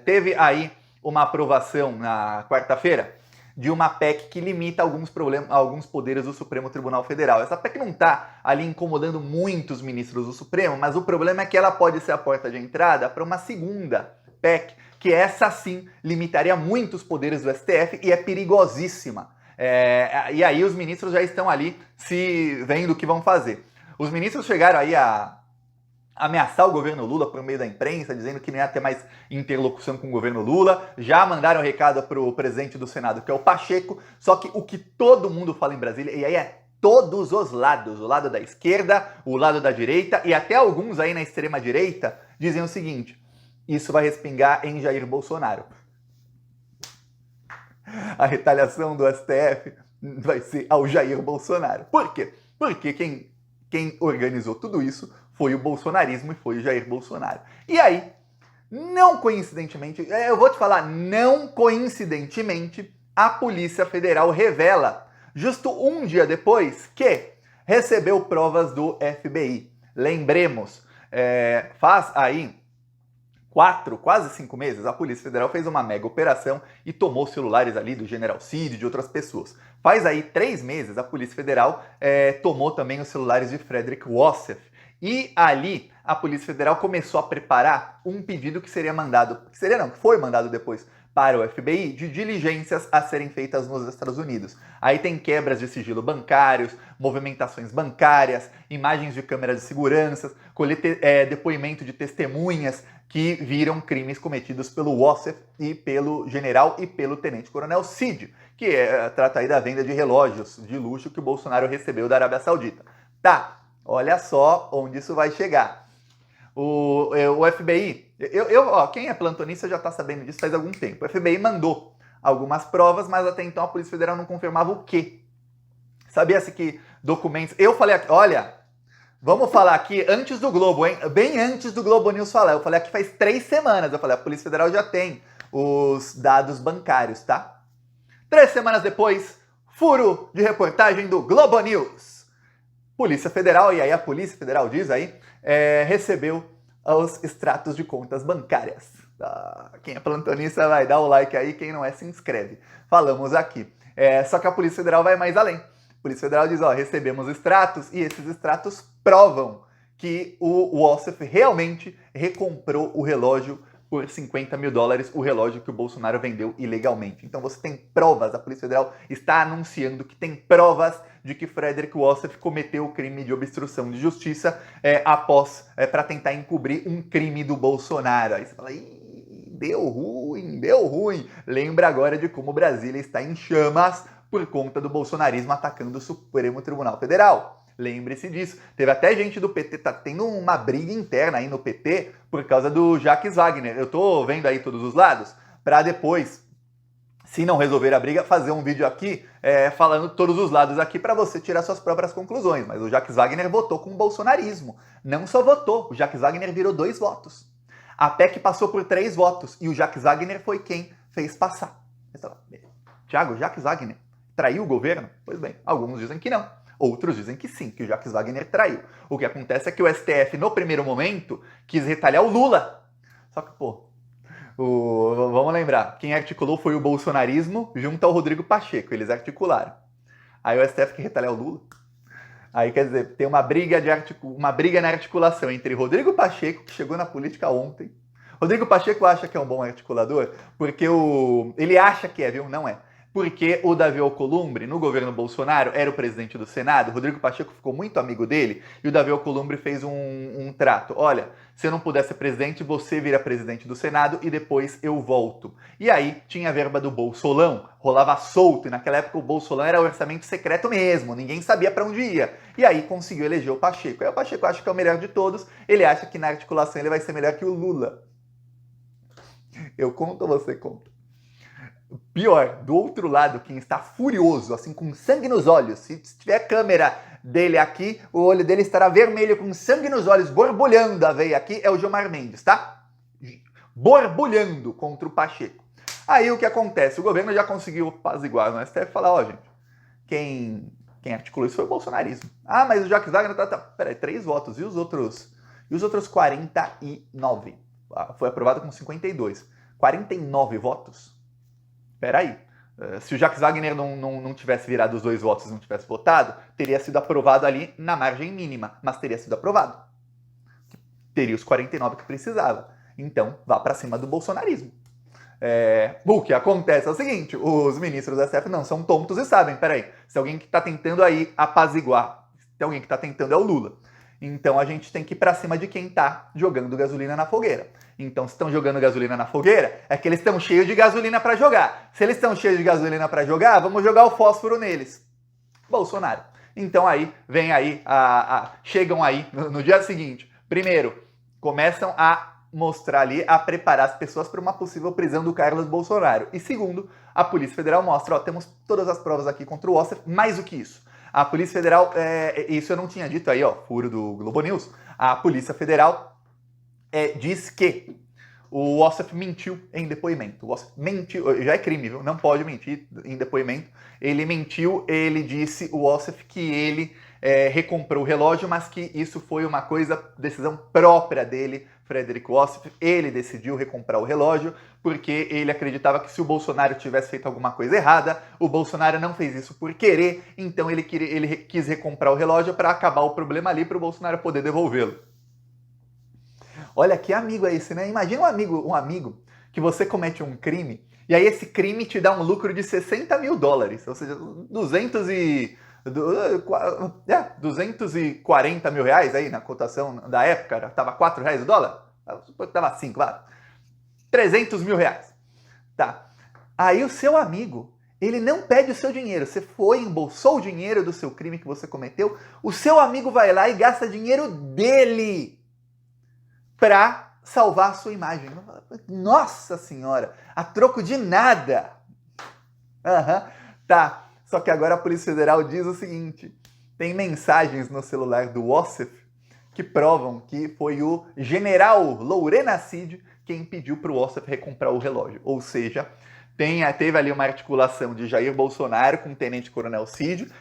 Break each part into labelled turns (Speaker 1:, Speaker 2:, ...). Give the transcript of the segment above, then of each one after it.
Speaker 1: Teve aí uma aprovação na quarta-feira de uma PEC que limita alguns poderes do Supremo Tribunal Federal. Essa PEC não está ali incomodando muitos ministros do Supremo, mas o problema é que ela pode ser a porta de entrada para uma segunda PEC, que essa sim limitaria muitos poderes do STF e é perigosíssima. E aí os ministros já estão ali se vendo o que vão fazer. Os ministros chegaram aí a ameaçar o governo Lula por meio da imprensa, dizendo que não ia ter mais interlocução com o governo Lula. Já mandaram recado para o presidente do Senado, que é o Pacheco. Só que o que todo mundo fala em Brasília, e aí é todos os lados, o lado da esquerda, o lado da direita, e até alguns aí na extrema-direita, dizem o seguinte: isso vai respingar em Jair Bolsonaro. A retaliação do STF vai ser ao Jair Bolsonaro. Por quê? Porque quem organizou tudo isso foi o bolsonarismo e foi o Jair Bolsonaro. E aí, não coincidentemente, eu vou te falar, não coincidentemente, a Polícia Federal revela, justo um dia depois, que recebeu provas do FBI. Lembremos, faz aí 4, quase 5 meses, a Polícia Federal fez uma mega operação e tomou celulares ali do General Cid e de outras pessoas. Faz aí 3 meses, a Polícia Federal tomou também os celulares de Frederick Wassef. E ali, a Polícia Federal começou a preparar um pedido que foi mandado depois para o FBI, de diligências a serem feitas nos Estados Unidos. Aí tem quebras de sigilo bancários, movimentações bancárias, imagens de câmeras de segurança, depoimento de testemunhas que viram crimes cometidos pelo Wassef e pelo general e pelo tenente-coronel Cid, que trata aí da venda de relógios de luxo que o Bolsonaro recebeu da Arábia Saudita. Tá, olha só onde isso vai chegar. O FBI, quem é plantonista já está sabendo disso faz algum tempo. O FBI mandou algumas provas, mas até então a Polícia Federal não confirmava o quê. Sabia-se que documentos... Eu falei aqui, olha, vamos falar aqui antes do Globo, hein? Bem antes do Globo News falar. Eu falei aqui faz 3 semanas. Eu falei, a Polícia Federal já tem os dados bancários, tá? 3 semanas depois, furo de reportagem do Globo News. Polícia Federal, e aí a Polícia Federal diz aí, recebeu os extratos de contas bancárias. Quem é plantonista vai dar o like aí, quem não é se inscreve. Falamos aqui. Só que a Polícia Federal vai mais além. A Polícia Federal diz, recebemos extratos e esses extratos provam que o Wassef realmente recomprou o relógio por $50 mil, o relógio que o Bolsonaro vendeu ilegalmente. Então você tem provas, a Polícia Federal está anunciando que tem provas de que Frederick Wassef cometeu o crime de obstrução de justiça para tentar encobrir um crime do Bolsonaro. Aí você fala, deu ruim. Lembra agora de como Brasília está em chamas por conta do bolsonarismo atacando o Supremo Tribunal Federal. Lembre-se disso. Teve até gente do PT, tá tendo uma briga interna aí no PT por causa do Jacques Wagner. Eu tô vendo aí todos os lados, para depois, se não resolver a briga, fazer um vídeo aqui falando todos os lados aqui para você tirar suas próprias conclusões. Mas o Jacques Wagner votou com o bolsonarismo. Não só votou, o Jacques Wagner virou 2 votos. A PEC passou por 3 votos e o Jacques Wagner foi quem fez passar. Tiago, Jacques Wagner traiu o governo? Pois bem, alguns dizem que não. Outros dizem que sim, que o Jacques Wagner traiu. O que acontece é que o STF, no primeiro momento, quis retalhar o Lula. Só que, vamos lembrar, quem articulou foi o bolsonarismo junto ao Rodrigo Pacheco. Eles articularam. Aí o STF quer retalhar o Lula. Aí, quer dizer, tem uma briga na articulação entre Rodrigo Pacheco, que chegou na política ontem. Rodrigo Pacheco acha que é um bom articulador, porque ele acha que é, viu? Não é. Porque o Davi Alcolumbre, no governo Bolsonaro, era o presidente do Senado, Rodrigo Pacheco ficou muito amigo dele, e o Davi Alcolumbre fez um trato. Olha, se eu não puder ser presidente, você vira presidente do Senado e depois eu volto. E aí tinha a verba do Bolsolão, rolava solto, e naquela época o Bolsolão era orçamento secreto mesmo, ninguém sabia para onde ia. E aí conseguiu eleger o Pacheco. Aí o Pacheco acha que é o melhor de todos, ele acha que na articulação ele vai ser melhor que o Lula. Eu conto ou você conta? Pior, do outro lado, quem está furioso, assim, com sangue nos olhos, se tiver câmera dele aqui, o olho dele estará vermelho, com sangue nos olhos, borbulhando a veia aqui, é o Gilmar Mendes, tá? Borbulhando contra o Pacheco. Aí o que acontece? O governo já conseguiu apaziguar no STF e falar, gente, quem articulou isso foi o bolsonarismo. Mas o Jacques Wagner peraí, 3 votos, e os outros 49? Foi aprovado com 52. 49 votos? Peraí. Se o Jacques Wagner não tivesse virado os 2 votos e não tivesse votado, teria sido aprovado ali na margem mínima, mas teria sido aprovado. Teria os 49 que precisava. Então, vá para cima do bolsonarismo. O que acontece é o seguinte, os ministros da STF não são tontos e sabem, peraí, se alguém que está tentando aí apaziguar, se alguém que está tentando é o Lula. Então a gente tem que ir para cima de quem está jogando gasolina na fogueira. Então, se estão jogando gasolina na fogueira, é que eles estão cheios de gasolina para jogar. Se eles estão cheios de gasolina para jogar, vamos jogar o fósforo neles. Bolsonaro. Então aí, vem aí, chegam aí no dia seguinte. Primeiro, começam a mostrar ali, a preparar as pessoas para uma possível prisão do Carlos Bolsonaro. E segundo, a Polícia Federal mostra, ó, temos todas as provas aqui contra o Ossef, mais do que isso. A Polícia Federal, isso eu não tinha dito aí, ó, furo do Globo News, a Polícia Federal diz que o Ossef mentiu em depoimento. O Ossef mentiu, já é crime, viu? Não pode mentir em depoimento. Ele mentiu, ele disse, o Ossef, que ele recomprou o relógio, mas que isso foi uma decisão própria dele, Frederico Ossef. Ele decidiu recomprar o relógio porque ele acreditava que se o Bolsonaro tivesse feito alguma coisa errada, o Bolsonaro não fez isso por querer, então ele quis recomprar o relógio para acabar o problema ali, para o Bolsonaro poder devolvê-lo. Olha que amigo é esse, né? Imagina um amigo que você comete um crime e aí esse crime te dá um lucro de $60 mil, ou seja, 240 mil reais aí na cotação da época, tava R$4 o dólar? Tava 5, claro. 300 mil reais. Tá. Aí o seu amigo, ele não pede o seu dinheiro, você foi, embolsou o dinheiro do seu crime que você cometeu, o seu amigo vai lá e gasta dinheiro dele para salvar a sua imagem. Nossa senhora, a troco de nada. Tá, só que agora a Polícia Federal diz o seguinte, tem mensagens no celular do Ossef que provam que foi o general Lorena Cid quem pediu para o Ossef recomprar o relógio. Ou seja, teve ali uma articulação de Jair Bolsonaro com o Tenente Coronel Cid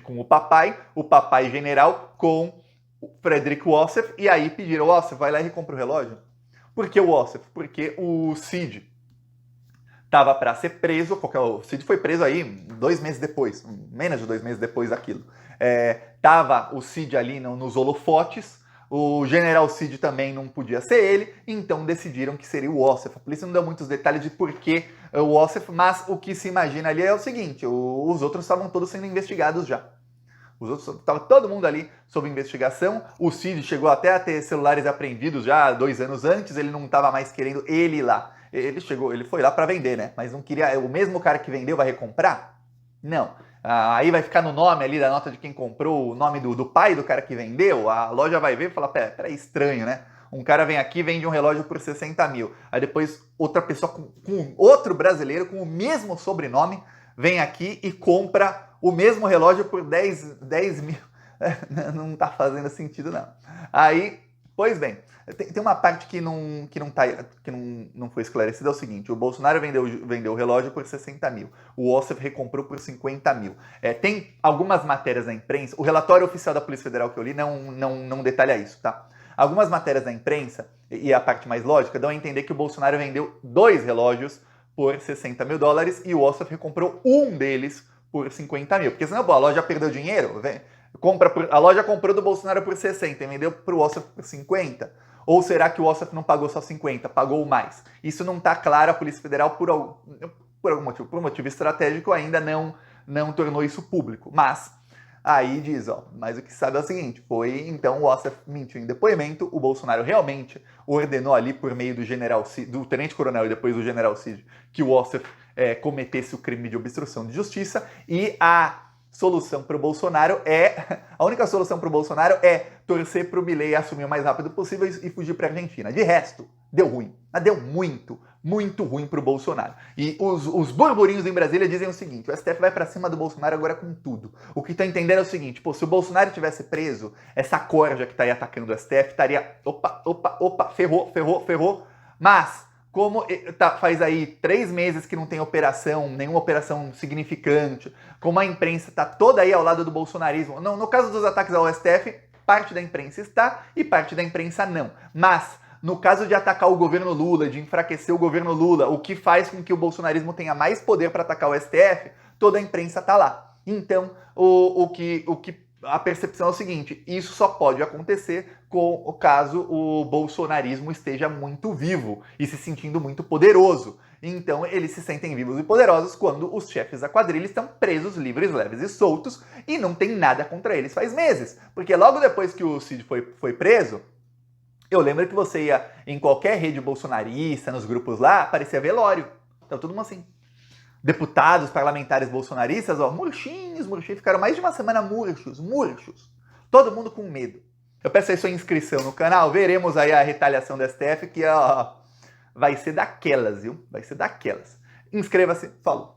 Speaker 1: com o papai general com o Frederico Ossef, e aí pediram, Ossef, vai lá e recompra o relógio. Por que o Ossef? Porque o Cid estava para ser preso, porque o Cid foi preso aí 2 meses depois, menos de 2 meses depois daquilo. Tava o Cid ali nos holofotes, o general Cid também não podia ser ele, então decidiram que seria o Ossef. A polícia não deu muitos detalhes de por que o Ossef, mas o que se imagina ali é o seguinte, os outros estavam todos sendo investigados já. Os outros, estava todo mundo ali sob investigação. O Cid chegou até a ter celulares apreendidos já 2 anos antes, ele não estava mais querendo ele ir lá. Ele foi lá para vender, né? Mas não queria. O mesmo cara que vendeu vai recomprar? Não. Aí vai ficar no nome ali da nota de quem comprou, o nome do pai do cara que vendeu. A loja vai ver e fala: peraí, estranho, né? Um cara vem aqui e vende um relógio por 60 mil. Aí depois outra pessoa, com outro brasileiro com o mesmo sobrenome, vem aqui e compra o mesmo relógio por 10 mil. Não tá fazendo sentido, não. Aí, pois bem, tem uma parte que não foi esclarecida, é o seguinte, o Bolsonaro vendeu o relógio por 60 mil, o Ossef recomprou por 50 mil. Tem algumas matérias na imprensa, o relatório oficial da Polícia Federal que eu li não detalha isso, tá? Algumas matérias da imprensa, e a parte mais lógica, dão a entender que o Bolsonaro vendeu 2 relógios por $60 mil e o Ossef recomprou um deles por 50 mil. Porque senão, a loja perdeu dinheiro, a loja comprou do Bolsonaro por 60 e vendeu para o Ossef por 50. Ou será que o Ossef não pagou só 50, pagou mais? Isso não está claro, a Polícia Federal, por algum motivo, por um motivo estratégico, ainda não tornou isso público. Mas aí diz, mas o que se sabe é o seguinte, foi então o Ossef mentiu em depoimento, o Bolsonaro realmente ordenou ali por meio do Tenente Coronel e depois do General Cid, que o Ossef cometesse o crime de obstrução de justiça, e a única solução para o Bolsonaro é torcer para o Milei assumir o mais rápido possível e fugir para a Argentina. De resto, deu ruim. Mas deu muito, muito ruim para o Bolsonaro. E os burburinhos em Brasília dizem o seguinte, o STF vai para cima do Bolsonaro agora com tudo. O que está entendendo é o seguinte, se o Bolsonaro tivesse preso, essa corja que está aí atacando o STF estaria, ferrou, mas como faz aí 3 meses que não tem nenhuma operação significante, como a imprensa está toda aí ao lado do bolsonarismo, no caso dos ataques ao STF, parte da imprensa está e parte da imprensa não. Mas no caso de atacar o governo Lula, de enfraquecer o governo Lula, o que faz com que o bolsonarismo tenha mais poder para atacar o STF, toda a imprensa tá lá. Então, a percepção é o seguinte: isso só pode acontecer caso o bolsonarismo esteja muito vivo e se sentindo muito poderoso. Então, eles se sentem vivos e poderosos quando os chefes da quadrilha estão presos, livres, leves e soltos, e não tem nada contra eles faz meses. Porque logo depois que o Cid foi preso, eu lembro que você ia em qualquer rede bolsonarista, nos grupos lá, aparecia velório. Então, todo mundo assim. Deputados, parlamentares bolsonaristas, ó, murchinhos, ficaram mais de uma semana murchos. Todo mundo com medo. Eu peço aí sua inscrição no canal, veremos aí a retaliação do STF, que ó, vai ser daquelas, viu? Vai ser daquelas. Inscreva-se, falou!